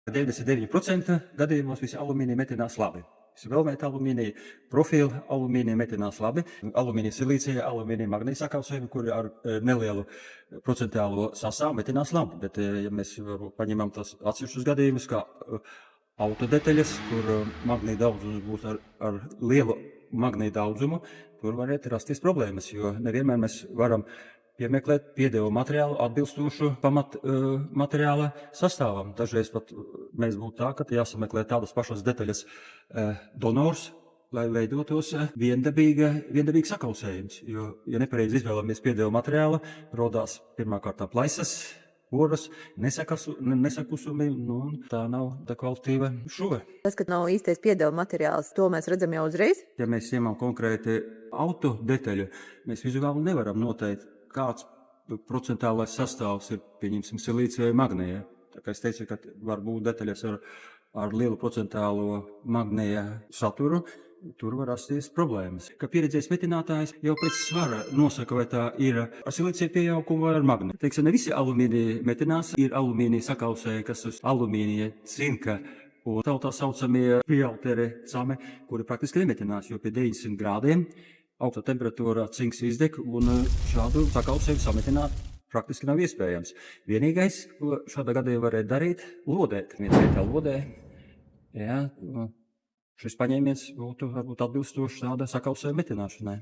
99% gadījumos visi alumīnija metinās labi. Visi velmēta alumīnija, profila alumīnija metinās labi. Alumīnija silīcija, alumīnija magnīja sakausējumi, kuri ar nelielu procentālo sastāvu metinās labi. Bet, ja mēs paņemam tos atsevišķus gadījumus, kā autodetaļas, kur magnīja daudzums būs ar lielu magnīja daudzumu, tur varētu rasties problēmas, jo nevienmēr mēs varam piemeklēt piedevu materiālu atbilstošu pamat materiāla sastāvam. Dažreiz pat mēs būtu tā, ka jāsameklē tādas pašas detaļas donors, lai veidotos viendabīgs sakausējums. Jo, ja nepareizi izvēlamies piedevu materiālu, rodās pirmkārt plaisas, poras, nesakusumi, tā nav kvalitatīva šuve. Tas, ka nav īstais piedeva materiāls, to mēs redzam jau uzreiz. Ja mēs ņemam konkrēti auto detaļu, mēs vizuāli nevaram noteikt, kāds procentālais sastāvs ir, pieņemsim, silīcija vai magnēja. Tā kā es teicu, ka var būt detaļas ar lielu procentālo magnēja saturu, tur var rasties problēmas. Ka pieredzējis metinātājs jau pēc svara nosaka, vai tā ir ar silīcija pieaugumu vai ar magnēju. Teiksim, ne visi alumīnija metinās, ir alumīnija sakausēji, kas uz alumīnija, cinka un tā saucamie piealteri came, kuri praktiski nemetinās, jo pie 900 grādiem augsta temperatūrā cinks izdeg, un šādu sakausējumu sametināt praktiski nav iespējams. Vienīgais, ko šādā gadījumā varētu darīt, lodēt. Viens vietā lodē, šis paņēmiens būtu varbūt atbilstošs šāda sakausējuma metināšanai.